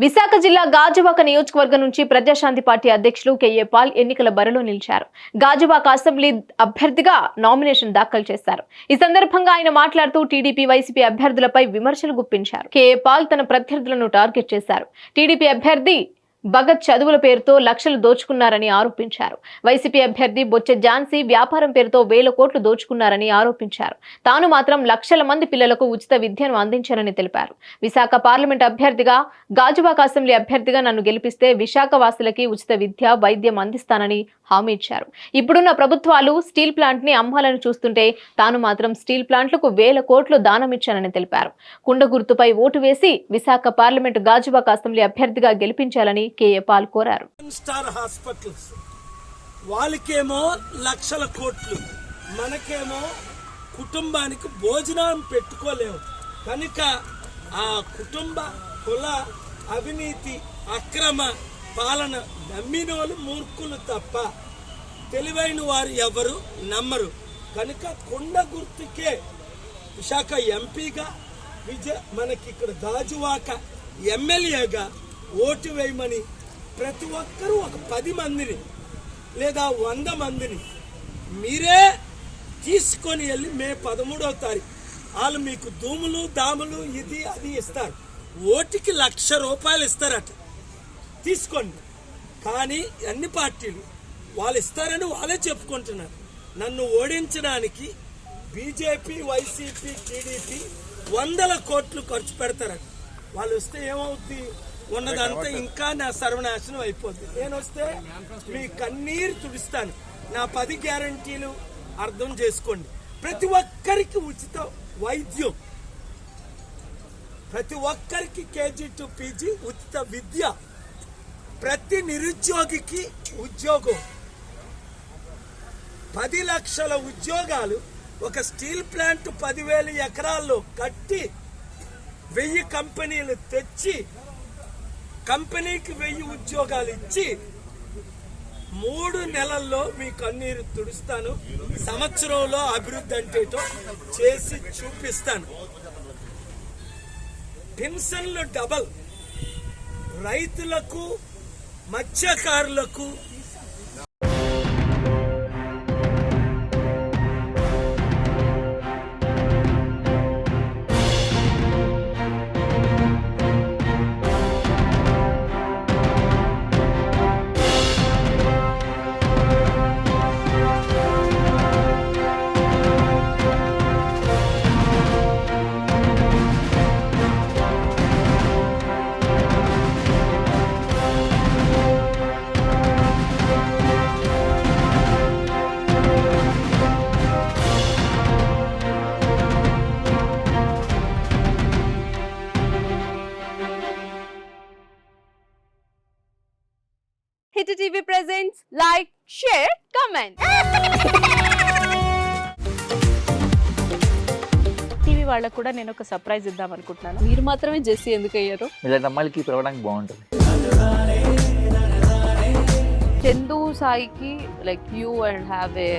విశాఖ జిల్లా గాజువాక నియోజకవర్గం నుంచి ప్రజాశాంతి పార్టీ అధ్యక్షులు కెఏ పాల్ ఎన్నికల బరిలో నిలిచారు. గాజువాక అసెంబ్లీ అభ్యర్థిగా నామినేషన్ దాఖలు చేశారు. ఈ సందర్భంగా ఆయన మాట్లాడుతూ టీడీపీ, వైసీపీ అభ్యర్థులపై విమర్శలు గుప్పించారు. కెఏ పాల్ తన ప్రత్యర్థులను టార్గెట్ చేశారు. టీడీపీ అభ్యర్థి భగత్ చదువుల పేరుతో లక్షలు దోచుకున్నారని ఆరోపించారు. వైసీపీ అభ్యర్థి బొచ్చ ఝాన్సీ వ్యాపారం పేరుతో వేల కోట్లు దోచుకున్నారని ఆరోపించారు. తాను మాత్రం లక్షల మంది పిల్లలకు ఉచిత విద్యను అందించారని తెలిపారు. విశాఖ పార్లమెంట్ అభ్యర్థిగా, గాజువాక అసెంబ్లీ అభ్యర్థిగా నన్ను గెలిపిస్తే విశాఖ వాసులకి ఉచిత విద్య, వైద్యం అందిస్తానని హామీ ఇచ్చారు. ఇప్పుడున్న ప్రభుత్వాలు స్టీల్ ప్లాంట్ ని అమ్మాలని చూస్తుంటే తాను మాత్రం స్టీల్ ప్లాంట్లకు వేల కోట్లు దానం ఇచ్చానని తెలిపారు. కుండ గుర్తుపై ఓటు వేసి విశాఖ పార్లమెంట్, గాజువాక అసెంబ్లీ అభ్యర్థిగా గెలిపించాలని కెఏ పాల్ కోరారు. స్టార్ హాస్పిటల్స్ వాళ్ళకేమో లక్షల కోట్లు, మనకేమో కుటుంబానికి భోజనం పెట్టుకోలేము. కనుక ఆ కుటుంబ కుల అవినీతి అక్రమ పాలన నమ్మిన వాళ్ళు మూర్ఖులు తప్ప తెలివైన వారు ఎవరు నమ్మరు. కనుక కొండ గుర్తుకే విశాఖ ఎంపీగా, మనకి ఇక్కడ గాజువాక ఎమ్మెల్యేగా ఓటు వేయమని ప్రతి ఒక్కరూ ఒక 10 మందిని లేదా 100 మందిని మీరే తీసుకొని వెళ్ళి మే 13వ తారీఖు వాళ్ళు మీకు దూములు దాములు ఇది అది ఇస్తారు. ఓటుకి ₹1,00,000 ఇస్తారట, తీసుకోండి. కానీ అన్ని పార్టీలు వాళ్ళు ఇస్తారని వాళ్ళే చెప్పుకుంటున్నారు. నన్ను ఓడించడానికి బీజేపీ, వైసీపీ, టీడీపీ 100 కోట్లు ఖర్చు పెడతారట. వాళ్ళు వస్తే ఏమవుద్ది? ఉన్నదంతా ఇంకా నా సర్వనాశనం అయిపోద్ది. నేను వస్తే మీ కన్నీరు తుడుస్తాను. నా 10 గ్యారంటీలు అర్థం చేసుకోండి. ప్రతి ఒక్కరికి ఉచిత వైద్యం, ప్రతి ఒక్కరికి KG to PG ఉచిత విద్య, ప్రతి నిరుద్యోగికి ఉద్యోగం, 10 లక్షల ఉద్యోగాలు. ఒక స్టీల్ ప్లాంట్ 10,000 ఎకరాల్లో కట్టి 1000 కంపెనీలు తెచ్చి కంపెనీకి 1000 ఉద్యోగాలు ఇచ్చి 3 నెలల్లో మీ కన్నీరు తుడుస్తాను. సంవత్సరంలో అభివృద్ధి అంటేటో చేసి చూపిస్తాను. పెన్షన్లు డబల్, రైతులకు, మత్స్యకారులకు Hit TV presents like, share, comment. TV వాళ్ళకు కూడా నేను ఒక సర్ప్రైజ్ ఇద్దాం అనుకుంటున్నాను. మీరు మాత్రమే జెస్సీ ఎందుకు అయ్యారు? ఇలాంటి అమ్మాయిలకి పిలవడానికి బాగుంటుంది. చందు సాయికి like you and have a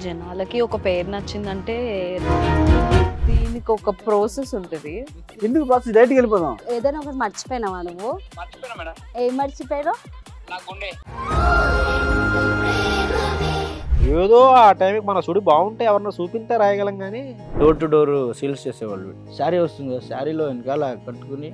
జనాలకి ఒక పేరు నచ్చిందంటే దీనికి ఒక ప్రాసెస్ ఉంటుంది. ఎందుకు బాక్స్ డైరెక్ట్కి వెళ్ళిపోదాం. ఏదైనా ఒకటి మర్చిపోయినావా నువ్వు? ఏం మర్చిపోయావు? ఏదో ఆ టైంకి మన సుడి బాగుంటే ఎవరన్నా చూపిస్తే రాయగలం. కానీ డోర్ టు డోర్ సేల్స్ చేసేవాళ్ళు. శారీ వస్తుంది కదా, శారీలో వెనకాల కట్టుకుని